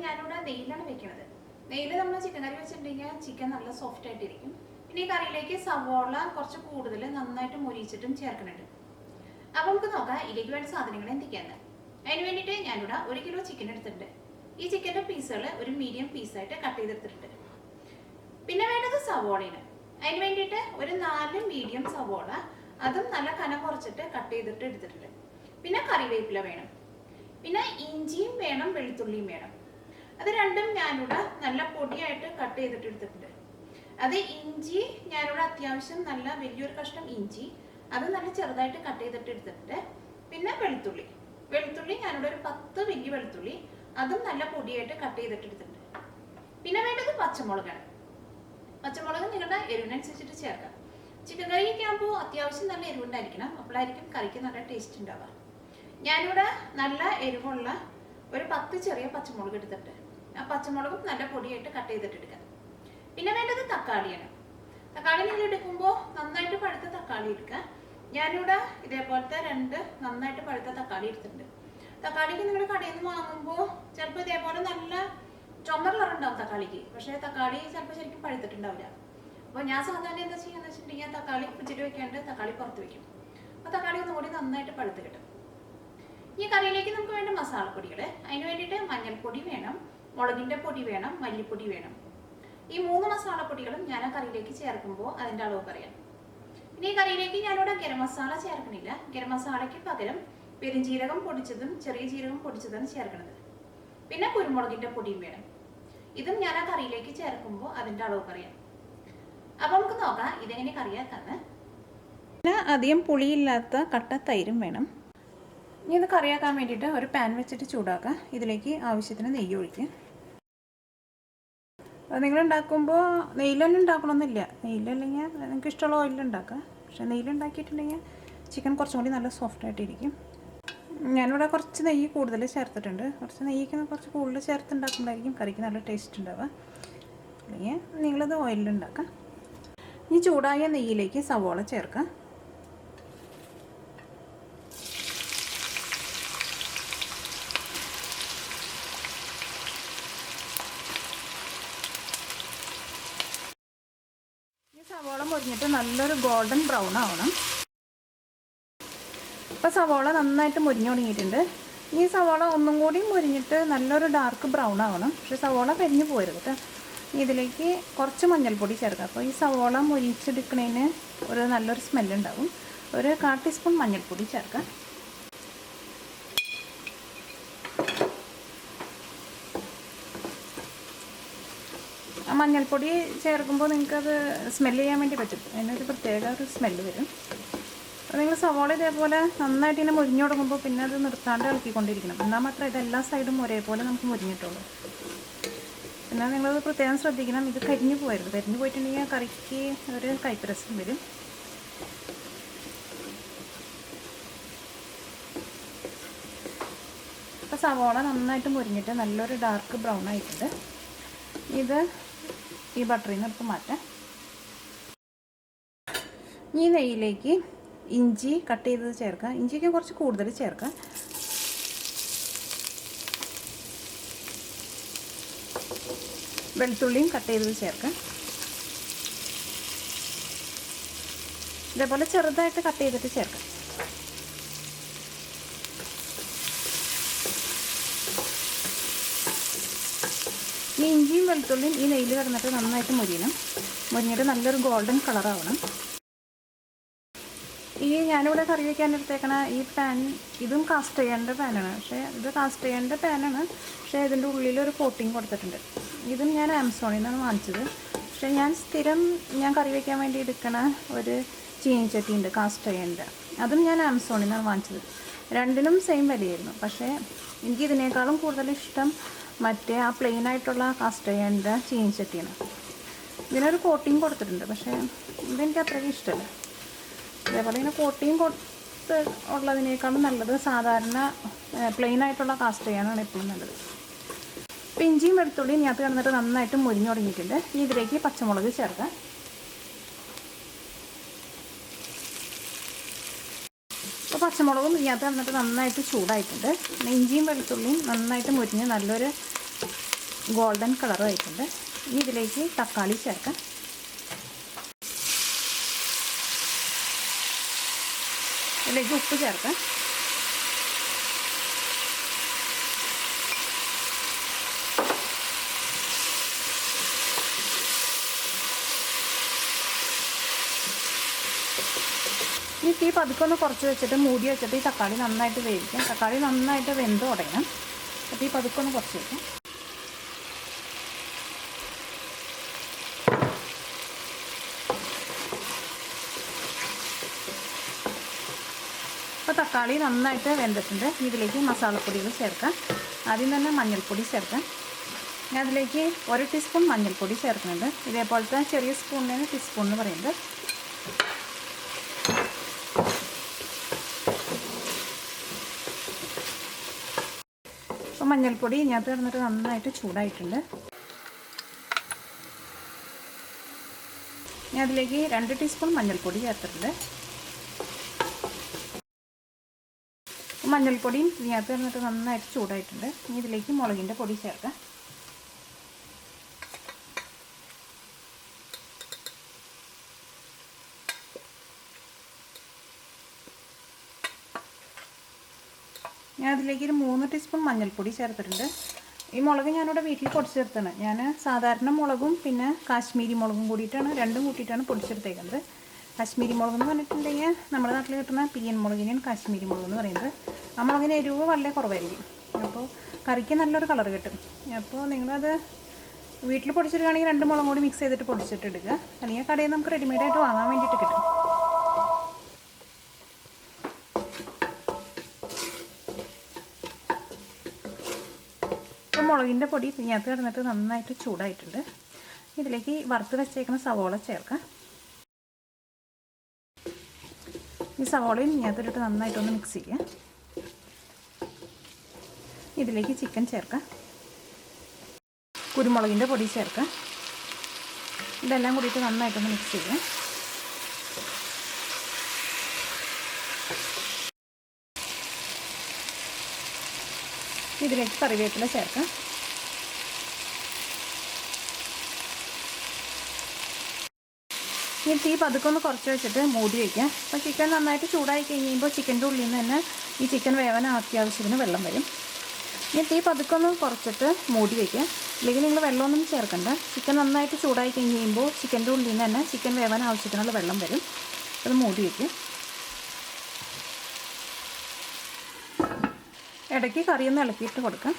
ഞാനിവിടെ നെയ്യിലാണ് വെക്കുന്നത്. നെയ്യിൽ നമ്മൾ ചിക്കൻ കറി വെച്ചിട്ടുണ്ടെങ്കിൽ ചിക്കൻ നല്ല സോഫ്റ്റ് ആയിട്ടിരിക്കും. പിന്നെ ഈ കറിയിലേക്ക് സവോള കുറച്ച് കൂടുതൽ നന്നായിട്ട് മൊരിച്ചിട്ടും ചേർക്കുന്നുണ്ട്. അപ്പോൾ നമുക്ക് നോക്കാം ഇതിലേക്ക് വേണ്ട സാധനങ്ങൾ എന്തൊക്കെയാണ്. അതിന് വേണ്ടിയിട്ട് ഞാനിവിടെ 1 കിലോ ചിക്കൻ എടുത്തിട്ടുണ്ട്. ഈ ചിക്കൻ്റെ പീസുകൾ ഒരു മീഡിയം പീസായിട്ട് കട്ട് ചെയ്തെടുത്തിട്ടുണ്ട്. പിന്നെ വേണ്ടത് സവോളയാണ്. അതിന് വേണ്ടിയിട്ട് ഒരു 4 മീഡിയം സവോള, അതും നല്ല കനം കുറച്ചിട്ട് കട്ട് ചെയ്തിട്ട് എടുത്തിട്ടുണ്ട്. പിന്നെ കറിവേപ്പില വേണം. പിന്നെ ഇഞ്ചിയും വേണം, വെളുത്തുള്ളിയും വേണം. അത് രണ്ടും ഞാനിവിടെ നല്ല പൊടിയായിട്ട് കട്ട് ചെയ്തിട്ട് എടുത്തിട്ടുണ്ട്. അത് ഇഞ്ചി ഞാനിവിടെ അത്യാവശ്യം നല്ല വലിയൊരു കഷ്ണം ഇഞ്ചി, അത് നല്ല ചെറുതായിട്ട് കട്ട് ചെയ്തിട്ട് എടുത്തിട്ടുണ്ട്. പിന്നെ വെളുത്തുള്ളി ഞാനിവിടെ ഒരു 10 വലിയ വെളുത്തുള്ളി, അതും നല്ല പൊടിയായിട്ട് കട്ട് ചെയ്തിട്ട് എടുത്തിട്ടുണ്ട്. പിന്നെ വേണ്ടത് പച്ചമുളകാണ്. പച്ചമുളക് നിങ്ങളുടെ എരിവിനനുസരിച്ചിട്ട് ചേർക്കാം. ചിക്കൻ കറിയൊക്കെ ആകുമ്പോൾ അത്യാവശ്യം നല്ല എരിവുണ്ടായിരിക്കണം, അപ്പോഴായിരിക്കും കറിക്ക് നല്ല ടേസ്റ്റ് ഉണ്ടാവുക. ഞാനിവിടെ നല്ല എരിവുള്ള ഒരു 10 ചെറിയ പച്ചമുളക് എടുത്തിട്ട് ആ പച്ചമുളകും നല്ല പൊടിയായിട്ട് കട്ട് ചെയ്തിട്ട് എടുക്കാം. പിന്നെ വേണ്ടത് തക്കാളിയാണ്. തക്കാളി നിങ്ങൾ എടുക്കുമ്പോൾ നന്നായിട്ട് പഴുത്ത തക്കാളി എടുക്കുക. ഞാനിവിടെ ഇതേപോലത്തെ 2 നന്നായിട്ട് പഴുത്ത തക്കാളി എടുത്തിട്ടുണ്ട്. തക്കാളിക്ക് നിങ്ങൾ കടയിൽ നിന്ന് വാങ്ങുമ്പോൾ ചിലപ്പോൾ ഇതേപോലെ നല്ല ചുമന്ന കളറുണ്ടാവും തക്കാളിക്ക്, പക്ഷേ തക്കാളി ചിലപ്പോൾ ശരിക്കും പഴുത്തിട്ടുണ്ടാവില്ല. അപ്പോൾ ഞാൻ സാധാരണ എന്താ ചെയ്യുകയെന്ന് വെച്ചിട്ടുണ്ടെങ്കിൽ തക്കാളി ഫ്രിഡ്ജിൽ വെക്കാണ്ട് തക്കാളി പുറത്ത് വെക്കും. അപ്പോൾ തക്കാളി ഒന്നുകൂടി നന്നായിട്ട് പഴുത്ത് കിട്ടും. ഈ കറിയിലേക്ക് നമുക്ക് വേണ്ട മസാലപ്പൊടികൾ, അതിന് വേണ്ടിയിട്ട് മഞ്ഞൾപ്പൊടി വേണം, മുളകിൻ്റെ പൊടി വേണം, മല്ലിപ്പൊടി വേണം. ഈ 3 മസാലപ്പൊടികളും ഞാൻ ആ കറിയിലേക്ക് ചേർക്കുമ്പോൾ അതിൻ്റെ അളവ് പറയാം. പിന്നെ ഈ കറിയിലേക്ക് ഞാനിവിടെ ഗരം മസാല ചേർക്കണില്ല. ഗരം മസാലയ്ക്ക് പകരം പെരുംജീരകം പൊടിച്ചതും ചെറിയ ജീരകം പൊടിച്ചതാണ് ചേർക്കുന്നത്. പിന്നെ കുരുമുളകിൻ്റെ പൊടിയും വേണം. ഇതും ഞാൻ ആ കറിയിലേക്ക് ചേർക്കുമ്പോൾ അതിൻ്റെ അളവ് പറയാം. അപ്പോൾ നമുക്ക് നോക്കാം ഇതെങ്ങനെ കറിയാക്കാന്ന്. പിന്നെ അധികം പുളിയില്ലാത്ത കട്ട തൈരും വേണം. ഇനി ഇത് കറിയാക്കാൻ വേണ്ടിയിട്ട് ഒരു പാൻ വെച്ചിട്ട് ചൂടാക്കുക. ഇതിലേക്ക് ആവശ്യത്തിന് നെയ്യ് ഒഴിക്കുക. അത് നിങ്ങൾ ഉണ്ടാക്കുമ്പോൾ നെയ്യിലൊന്നും ഉണ്ടാക്കണമെന്നില്ല. നെയ്യിലല്ലെങ്കിൽ നിങ്ങൾക്ക് ഇഷ്ടമുള്ള ഓയിലുണ്ടാക്കുക. പക്ഷേ നെയ്യിലുണ്ടാക്കിയിട്ടുണ്ടെങ്കിൽ ചിക്കൻ കുറച്ചും കൂടി നല്ല സോഫ്റ്റായിട്ടിരിക്കും. ഞാനിവിടെ കുറച്ച് നെയ്യ് കൂടുതൽ ചേർത്തിട്ടുണ്ട്. കുറച്ച് നെയ്യ്ക്ക് കുറച്ച് കൂടുതൽ ചേർത്തുണ്ടാക്കുമ്പോഴായിരിക്കും കറിക്ക് നല്ല ടേസ്റ്റ് ഉണ്ടാവുക. അല്ലെങ്കിൽ നിങ്ങളത് ഓയിലുണ്ടാക്കുക. ഇനി ചൂടായ നെയ്യിലേക്ക് സവോള ചേർക്കുക. സവോള മുരിഞ്ഞിട്ട് നല്ലൊരു ഗോൾഡൻ ബ്രൗൺ ആവണം. ഇപ്പോൾ സവോള നന്നായിട്ട് മുരിഞ്ഞു തുടങ്ങിയിട്ടുണ്ട്. ഈ സവോള ഒന്നും കൂടി മുരിഞ്ഞിട്ട് നല്ലൊരു ഡാർക്ക് ബ്രൗൺ ആവണം. പക്ഷേ സവോള കരിഞ്ഞു പോരുത് കേട്ടോ. ഇതിലേക്ക് കുറച്ച് മഞ്ഞൾപ്പൊടി ചേർക്കാം. അപ്പോൾ ഈ സവോള മുരിച്ചെടുക്കുന്നതിന് ഒരു നല്ലൊരു സ്മെല്ലുണ്ടാവും. ഒരു 1/4 ടീസ്പൂൺ മഞ്ഞൾപ്പൊടി ചേർക്കാം. മഞ്ഞൾപ്പൊടി ചേർക്കുമ്പോൾ നിങ്ങൾക്കത് സ്മെല്ല് ചെയ്യാൻ വേണ്ടി പറ്റും. അതിനൊരു പ്രത്യേക ഒരു സ്മെല്ല് വരും. അപ്പോൾ നിങ്ങൾ സവോള ഇതേപോലെ നന്നായിട്ട് ഇങ്ങനെ മുരിഞ്ഞു തുടങ്ങുമ്പോൾ പിന്നെ അത് നിർത്താണ്ട് ഇളക്കിക്കൊണ്ടിരിക്കണം. എന്നാൽ മാത്രമേ ഇതെല്ലാ സൈഡും ഒരേപോലെ നമുക്ക് മുരിഞ്ഞിട്ടുള്ളൂ. പിന്നെ നിങ്ങളത് പ്രത്യേകം ശ്രദ്ധിക്കണം, ഇത് കരിഞ്ഞു പോകരുത്. കരിഞ്ഞു പോയിട്ടുണ്ടെങ്കിൽ കറിക്ക് ഒരു കയ്പ്പ് വരും. അപ്പോൾ സവോള നന്നായിട്ട് മുരിഞ്ഞിട്ട് നല്ലൊരു ഡാർക്ക് ബ്രൗൺ ആയിട്ടുണ്ട്. ഇത് ഈ ബട്ടറിൽ നിന്ന് എടുത്ത് മാറ്റാം. ഈ നെയ്യിലേക്ക് ഇഞ്ചി കട്ട് ചെയ്തത് ചേർക്കുക. ഇഞ്ചിക്ക് കുറച്ച് കൂടുതൽ ചേർക്കുക. വെളുത്തുള്ളിയും കട്ട് ചെയ്തത് ചേർക്കുക. ഇതേപോലെ ചെറുതായിട്ട് കട്ട് ചെയ്തിട്ട് ചേർക്കുക. ഈ ഇഞ്ചിയും വെളുത്തുള്ളിയും ഈ നെയ്യിൽ കിടന്നിട്ട് നന്നായിട്ട് മുരിഞ്ഞിട്ട് നല്ലൊരു ഗോൾഡൻ കളറാവണം. ഈ ഞാനിവിടെ കറി വയ്ക്കാൻ എടുത്തേക്കണ ഈ പാൻ, ഇതും കാസ്റ്റ് ചെയ്യേണ്ട പാനാണ്. പക്ഷേ ഇത് കാസ്റ്റ് ചെയ്യേണ്ട പാനാണ്. പക്ഷേ ഇതിൻ്റെ ഉള്ളിലൊരു കോട്ടിങ് കൊടുത്തിട്ടുണ്ട്. ഇതും ഞാൻ ആമസോണിൽ നിന്നാണ് വാങ്ങിച്ചത്. പക്ഷേ ഞാൻ സ്ഥിരം കറി വയ്ക്കാൻ വേണ്ടി എടുക്കണ ഒരു ചീനിച്ചട്ടി ഉണ്ട് കാസ്റ്റ് ചെയ്യേണ്ട. അതും ഞാൻ ആമസോണിൽ നിന്നാണ് വാങ്ങിച്ചത്. രണ്ടിനും സെയിം വിലയായിരുന്നു. പക്ഷേ എനിക്കിതിനേക്കാളും കൂടുതൽ ഇഷ്ടം മറ്റേ ആ പ്ലെയിൻ ആയിട്ടുള്ള കാസ്റ്റ് ചെയ്യേണ്ട ചീനിച്ചട്ടിയാണ്. ഇതിനൊരു കോട്ടിങ് കൊടുത്തിട്ടുണ്ട്. പക്ഷേ ഇതെനിക്ക് അത്രയ്ക്ക് ഇഷ്ടമല്ല. അതേപോലെ ഇങ്ങനെ കോട്ടിങ് കൊടുത്ത് ഉള്ളതിനേക്കാളും നല്ലത് സാധാരണ പ്ലെയിൻ ആയിട്ടുള്ള കാസ്റ്റ് ചെയ്യാനാണ് എപ്പോഴും നല്ലത്. അപ്പോൾ ഇഞ്ചിയും വെളുത്തുള്ളിയും ഇതിനകത്ത് കിടന്നിട്ട് നന്നായിട്ട് മുരിഞ്ഞു തുടങ്ങിയിട്ടുണ്ട്. ഇതിലേക്ക് പച്ചമുളക് ചേർക്കാം. അപ്പോൾ പച്ചമുളകും ഇതിനകത്ത് കിടന്നിട്ട് നന്നായിട്ട് ചൂടായിട്ടുണ്ട്. ഇഞ്ചിയും വെളുത്തുള്ളിയും നന്നായിട്ട് മുരിഞ്ഞ് നല്ലൊരു ഗോൾഡൻ കളറായിട്ടുണ്ട്. ഇനി ഇതിലേക്ക് തക്കാളി ചേർക്കാം. ഇതിലേക്ക് ഉപ്പ് ചേർക്കാം. ഈ തീ പതുക്കെ കുറച്ച് വെച്ചിട്ട് മൂടി വെച്ചിട്ട് ഈ തക്കാളി നന്നായിട്ട് വേവിക്കാം. തക്കാളി നന്നായിട്ട് വെന്ത് തുടങ്ങണം. അപ്പോൾ ഈ പതുക്കെ കുറച്ച് വയ്ക്കാം. അപ്പോൾ തക്കാളി നന്നായിട്ട് വെന്തിട്ടുണ്ട്. ഇതിലേക്ക് മസാലപ്പൊടികൾ ചേർക്കാം. ആദ്യം തന്നെ മഞ്ഞൾപ്പൊടി ചേർക്കാം. ഞാൻ അതിലേക്ക് 1 ടീസ്പൂൺ മഞ്ഞൾപ്പൊടി ചേർക്കുന്നുണ്ട്. ഇതേപോലത്തെ ചെറിയ സ്പൂണിന് ടീസ്പൂൺ എന്ന് പറയുന്നത്. അപ്പോൾ മഞ്ഞൾപ്പൊടി ഇതിനകത്ത് കിടന്നിട്ട് നന്നായിട്ട് ചൂടായിട്ടുണ്ട്. ഞാൻ അതിലേക്ക് 2 ടീസ്പൂൺ മഞ്ഞൾപ്പൊടി ചേർത്തിട്ടുണ്ട്. മഞ്ഞൾപ്പൊടിയും ഇതിനകത്ത് കിടന്നിട്ട് നന്നായിട്ട് ചൂടായിട്ടുണ്ട്. ഇനി ഇതിലേക്ക് മുളകിൻ്റെ പൊടി ചേർക്കാം. ഞാൻ അതിലേക്ക് ഒരു 3 ടീസ്പൂൺ മഞ്ഞൾപ്പൊടി ചേർത്തിട്ടുണ്ട്. ഈ മുളക് ഞാനിവിടെ വീട്ടിൽ പൊടിച്ചെടുത്താണ്. ഞാൻ സാധാരണ മുളകും പിന്നെ കാശ്മീരി മുളകും കൂടിയിട്ടാണ്, രണ്ടും കൂട്ടിയിട്ടാണ് പൊടിച്ചെടുത്തേക്കുന്നത്. കാശ്മീരി മുളക് എന്ന് പറഞ്ഞിട്ടുണ്ടെങ്കിൽ നമ്മുടെ നാട്ടിൽ കിട്ടുന്ന പിരിയൻ മുളകിനെയാണ് കാശ്മീരി മുളക് എന്ന് പറയുന്നത്. ആ മുളകിന് എരിവ് വളരെ കുറവായിരിക്കും. അപ്പോൾ കറിക്ക് നല്ലൊരു കളർ കിട്ടും. അപ്പോൾ നിങ്ങളത് വീട്ടിൽ പൊടിച്ചിടുകയാണെങ്കിൽ 2 മുളകും കൂടി മിക്സ് ചെയ്തിട്ട് പൊടിച്ചിട്ടെടുക്കുക. അല്ലെങ്കിൽ കടയിൽ നമുക്ക് റെഡിമെയ്ഡായിട്ട് വാങ്ങാൻ വേണ്ടിയിട്ട് കിട്ടും. അപ്പോൾ മുളകിൻ്റെ പൊടി ഇതിനകത്ത് കിടന്നിട്ട് നന്നായിട്ട് ചൂടായിട്ടുണ്ട്. ഇതിലേക്ക് വറുത്ത് വെച്ചേക്കുന്ന സവോള ചേർക്കാം. ഈ സവോളയും ഇതിനകത്തിട്ട് നന്നായിട്ടൊന്ന് മിക്സ് ചെയ്യുക. ഇതിലേക്ക് ചിക്കൻ ചേർക്കാം. കുരുമുളകിൻ്റെ പൊടി ചേർക്കാം. ഇതെല്ലാം കൂടിയിട്ട് നന്നായിട്ടൊന്ന് മിക്സ് ചെയ്യുക. ഇതിലേക്ക് കറിവേപ്പില ചേർക്കാം. ഈ തീ പതുക്കെ കുറച്ച് വെച്ചിട്ട് മൂടി വയ്ക്കുക. അപ്പോൾ ചിക്കൻ നന്നായിട്ട് ചൂടായി കഴിയുമ്പോൾ ചിക്കൻ്റെ ഉള്ളിൽ നിന്ന് തന്നെ ഈ ചിക്കൻ വേവാൻ അത്യാവശ്യത്തിന് വെള്ളം വരും. ഈ തീ പതുക്കെ കുറച്ചിട്ട് മൂടി വയ്ക്കുക. അല്ലെങ്കിൽ നിങ്ങൾ വെള്ളമൊന്നും ചേർക്കണ്ട. ചിക്കൻ നന്നായിട്ട് ചൂടായി കഴിയുമ്പോൾ ചിക്കൻ്റെ ഉള്ളിൽ നിന്ന് തന്നെ ചിക്കൻ വേവാൻ ആവശ്യത്തിനുള്ള വെള്ളം വരും. അത് മൂടി വയ്ക്കുക. ഇടയ്ക്ക് കറിയൊന്ന് ഇളക്കിയിട്ട് കൊടുക്കാം.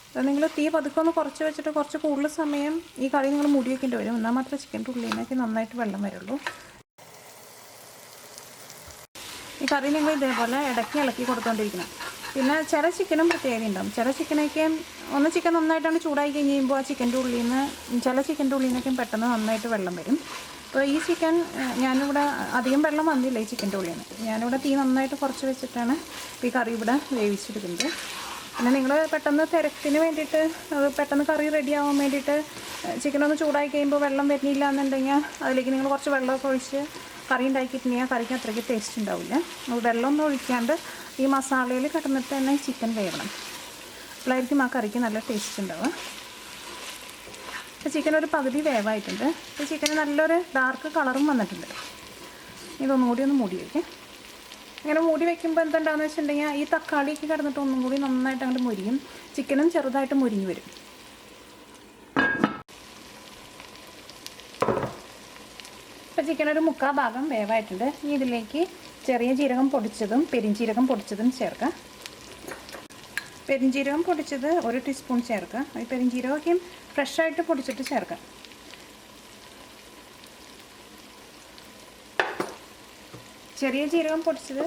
അപ്പോൾ നിങ്ങൾ തീ പതുക്കെ കുറച്ച് വെച്ചിട്ട് കുറച്ച് കൂടുതൽ സമയം ഈ കറി നിങ്ങൾ മൂടി വയ്ക്കേണ്ടി വരും. എന്നാൽ മാത്രമേ ചിക്കൻ്റെ ഉള്ളിൽ നിന്നൊക്കെ നന്നായിട്ട് വെള്ളം വരുള്ളൂ. ഈ കറി നിങ്ങൾ ഇതേപോലെ ഇടയ്ക്ക് ഇളക്കി കൊടുത്തുകൊണ്ടിരിക്കണം. പിന്നെ ചില ചിക്കനും പ്രത്യേകത ഉണ്ടാകും. ചില ചിക്കനൊക്കെ ചിക്കൻ നന്നായിട്ടാണ് ചൂടായി കഴിയുമ്പോൾ ആ ചിക്കൻ്റെ ഉള്ളിൽ നിന്ന് ചില ചിക്കൻ്റെ ഉള്ളിൽ നിന്നൊക്കെ പെട്ടെന്ന് നന്നായിട്ട് വെള്ളം വരും. അപ്പോൾ ഈ ചിക്കൻ ഞാനിവിടെ അധികം വെള്ളം വന്നില്ല ഈ ചിക്കൻ്റെ ഉള്ളിൽ നിന്ന്. ഞാനിവിടെ തീ നന്നായിട്ട് കുറച്ച് വെച്ചിട്ടാണ് ഈ കറി ഇവിടെ വേവിച്ചെടുക്കുന്നത്. പിന്നെ നിങ്ങൾ പെട്ടെന്ന് തിരക്കിന് വേണ്ടിയിട്ട് അത് പെട്ടെന്ന് കറി റെഡി ആവാൻ വേണ്ടിയിട്ട് ചിക്കനൊന്ന് ചൂടായി കഴിയുമ്പോൾ വെള്ളം വരുന്നില്ല എന്നുണ്ടെങ്കിൽ അതിലേക്ക് നിങ്ങൾ കുറച്ച് വെള്ളമൊക്കെ ഒഴിച്ച് കറി ഉണ്ടാക്കിയിട്ടുണ്ടെങ്കിൽ കറിക്ക് അത്രയ്ക്ക് ടേസ്റ്റ് ഉണ്ടാവില്ല. വെള്ളമൊന്നും ഒഴിക്കാണ്ട് ഈ മസാലയിൽ കിടന്നിട്ട് തന്നെ ചിക്കൻ വേവണം. അപ്പോഴായിരിക്കും ആ കറിക്ക് നല്ല ടേസ്റ്റ് ഉണ്ടാവുക. ഇപ്പോൾ ചിക്കൻ ഒരു പകുതി വേവായിട്ടുണ്ട്. ഇപ്പോൾ ചിക്കന് നല്ലൊരു ഡാർക്ക് കളറും വന്നിട്ടുണ്ട്. ഇതൊന്നും കൂടി ഒന്ന് മൂടി വയ്ക്കാം. ഇങ്ങനെ മൂടി വയ്ക്കുമ്പോൾ എന്തുണ്ടാകുന്ന വെച്ചിട്ടുണ്ടെങ്കിൽ ഈ തക്കാളിക്ക് കിടന്നിട്ട് ഒന്നും കൂടി നന്നായിട്ട് അങ്ങോട്ട് മുരിയും. ചിക്കനും ചെറുതായിട്ട് മുരിഞ്ഞ് വരും. ഇപ്പോൾ ചിക്കൻ ഒരു 3/4 ഭാഗം വേവായിട്ടുണ്ട്. ഇതിലേക്ക് ചെറിയ ജീരകം പൊടിച്ചതും പെരിഞ്ചീരകം പൊടിച്ചതും ചേർക്കാം. പെരിഞ്ചീരകം പൊടിച്ചത് 1 ടീസ്പൂൺ ചേർക്കാം. ഈ പെരിഞ്ചീരകമൊക്കെ ഫ്രഷായിട്ട് പൊടിച്ചിട്ട് ചേർക്കാം. ചെറിയ ജീരകം പൊടിച്ചത്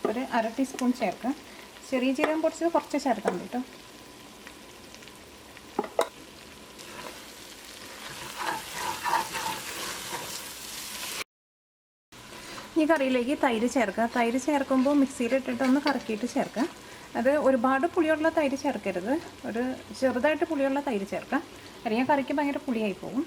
ഒരു 1/2 ടീസ്പൂൺ ചേർക്കാം. ചെറിയ ജീരകം പൊടിച്ചത് കുറച്ച് ചേർക്കാൻ കേട്ടോ. ഈ കറിയിലേക്ക് തൈര് ചേർക്കുക. തൈര് ചേർക്കുമ്പോൾ മിക്സിയിലിട്ടിട്ട് ഒന്ന് കറക്കിയിട്ട് ചേർക്കുക. അത് ഒരുപാട് പുളിയുള്ള തൈര് ചേർക്കരുത്. ഒരു ചെറുതായിട്ട് പുളിയുള്ള തൈര് ചേർക്കാം. അല്ലെങ്കിൽ കറിക്ക് ഭയങ്കര പുളിയായി പോകും.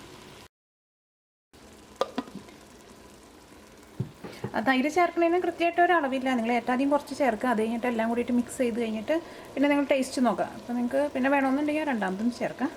തൈര് ചേർക്കുന്നതിന് കൃത്യമായിട്ട് ഒരു അളവില്ല. നിങ്ങൾ ഏറ്റവും കുറച്ച് ചേർക്കുക. അത് കഴിഞ്ഞിട്ട് എല്ലാം കൂടിയിട്ട് മിക്സ് ചെയ്ത് കഴിഞ്ഞിട്ട് പിന്നെ നിങ്ങൾ ടേസ്റ്റ് നോക്കുക. അപ്പോൾ നിങ്ങൾക്ക് പിന്നെ വേണമെന്നുണ്ടെങ്കിൽ രണ്ടാമതും ചേർക്കാം.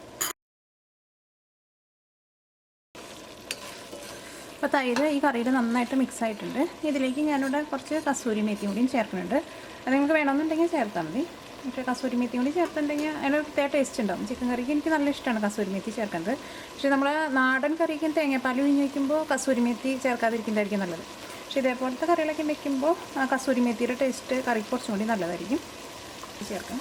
അപ്പോൾ തൈര് ഈ കറിയിൽ നന്നായിട്ട് മിക്സ് ആയിട്ടുണ്ട്. ഇതിലേക്ക് ഞാനിവിടെ കുറച്ച് കസൂരി മേത്തി കൂടിയും ചേർക്കുന്നുണ്ട്. അത് നിങ്ങൾക്ക് വേണമെന്നുണ്ടെങ്കിൽ ചേർത്താൽ മതി. പക്ഷേ കസൂരി മേത്തി കൂടി ചേർത്തിട്ടുണ്ടെങ്കിൽ അതിനൊരു പ്രത്യേക ടേസ്റ്റ് ഉണ്ടാവും. ചിക്കൻ കറിക്ക് എനിക്ക് നല്ല ഇഷ്ടമാണ് കസൂരി മേത്തി ചേർക്കുന്നത്. പക്ഷേ നമ്മൾ നാടൻ കറിക്ക് തേങ്ങാപ്പാൽ ഒഴിഞ്ഞ് വയ്ക്കുമ്പോൾ കസൂരി മേത്തി ചേർക്കാതിരിക്കുന്നതായിരിക്കും നല്ലത്. പക്ഷേ ഇതേപോലത്തെ കറികളൊക്കെ വയ്ക്കുമ്പോൾ കസൂരി മേത്തിയുടെ ടേസ്റ്റ് കറിക്ക് കുറച്ചും കൂടി നല്ലതായിരിക്കും. ചേർക്കാം.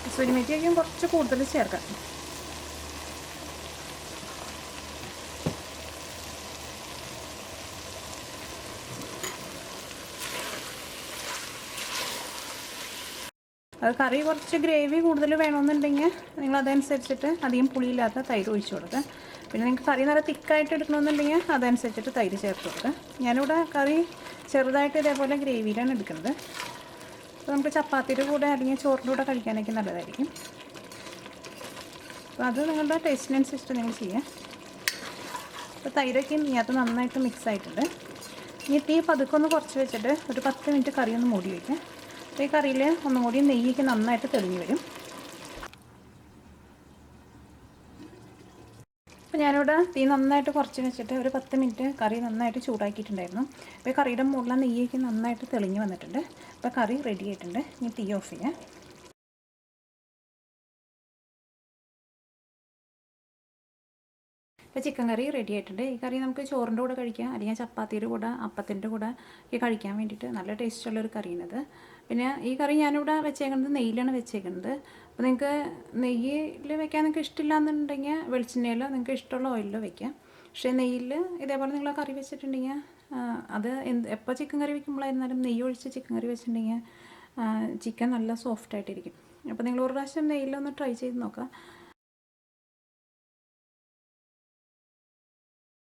കസൂരി മേത്തിയൊക്കെ കുറച്ച് കൂടുതൽ ചേർക്കാം. അത് കറി കുറച്ച് ഗ്രേവി കൂടുതൽ വേണമെന്നുണ്ടെങ്കിൽ നിങ്ങൾ അതനുസരിച്ചിട്ട് അധികം പുളിയില്ലാത്ത തൈര് ഒഴിച്ചു കൊടുക്കുക. പിന്നെ നിങ്ങൾക്ക് കറി നല്ല തിക്കായിട്ട് എടുക്കണമെന്നുണ്ടെങ്കിൽ അതനുസരിച്ചിട്ട് തൈര് ചേർത്ത് കൊടുക്കുക. ഞാനിവിടെ കറി ചെറുതായിട്ട് ഇതേപോലെ ഗ്രേവിയിലാണ് എടുക്കുന്നത്. അപ്പോൾ നമുക്ക് ചപ്പാത്തിയുടെ കൂടെ അല്ലെങ്കിൽ ചോറിൻ്റെ കൂടെ കഴിക്കാനൊക്കെ നല്ലതായിരിക്കും. അപ്പോൾ അത് നിങ്ങളുടെ ടേസ്റ്റിനനുസരിച്ചിട്ട് നിങ്ങൾ ചെയ്യുക. അപ്പോൾ തൈരൊക്കെ ഇതിനകത്ത് നന്നായിട്ട് മിക്സ് ആയിട്ടുണ്ട്. ഇനി തീ പതുക്കെ ഒന്ന് കുറച്ച് വെച്ചിട്ട് ഒരു 10 മിനിറ്റ് കറി ഒന്ന് മൂടി വയ്ക്കുക. ഈ കറിയിൽ ഒന്നും കൂടി നെയ്യൊക്കെ നന്നായിട്ട് തെളിഞ്ഞ് വരും. അപ്പോൾ ഞാനിവിടെ തീ നന്നായിട്ട് കുറച്ച് വെച്ചിട്ട് ഒരു 10 മിനിറ്റ് കറി നന്നായിട്ട് ചൂടാക്കിയിട്ടുണ്ടായിരുന്നു. അപ്പോൾ ഈ കറിയുടെ മുകളിൽ നെയ്യൊക്കെ നന്നായിട്ട് തെളിഞ്ഞ് വന്നിട്ടുണ്ട്. അപ്പോൾ കറി റെഡി ആയിട്ടുണ്ട്. ഇനി തീ ഓഫ് ചെയ്യാം. ഇപ്പോൾ ചിക്കൻ കറി റെഡി ആയിട്ടുണ്ട്. ഈ കറി നമുക്ക് ചോറിൻ്റെ കൂടെ കഴിക്കാം, അല്ലെങ്കിൽ ചപ്പാത്തിയുടെ കൂടെ അപ്പത്തിൻ്റെ കൂടെ ഒക്കെ കഴിക്കാൻ വേണ്ടിയിട്ട് നല്ല ടേസ്റ്റുള്ളൊരു കറിയാണിത്. പിന്നെ ഈ കറി ഞാനിവിടെ വെച്ചേക്കുന്നത് നെയ്യിലാണ് വെച്ചേക്കുന്നത്. അപ്പോൾ നിങ്ങൾക്ക് നെയ്യിൽ വെക്കാൻ നിങ്ങൾക്ക് ഇഷ്ടമില്ല എന്നുണ്ടെങ്കിൽ വെളിച്ചെണ്ണയിലോ നിങ്ങൾക്ക് ഇഷ്ടമുള്ള ഓയിലിലോ വെക്കാം. പക്ഷേ നെയ്യിൽ ഇതേപോലെ നിങ്ങൾ ആ കറി വെച്ചിട്ടുണ്ടെങ്കിൽ അത് എപ്പോൾ ചിക്കൻ കറി വെക്കുമ്പോഴായിരുന്നാലും നെയ്യ് ഒഴിച്ച് ചിക്കൻ കറി വെച്ചിട്ടുണ്ടെങ്കിൽ ചിക്കൻ നല്ല സോഫ്റ്റായിട്ടിരിക്കും. അപ്പോൾ നിങ്ങൾ ഒരു പ്രാവശ്യം നെയ്യിലൊന്ന് ട്രൈ ചെയ്ത് നോക്കുക.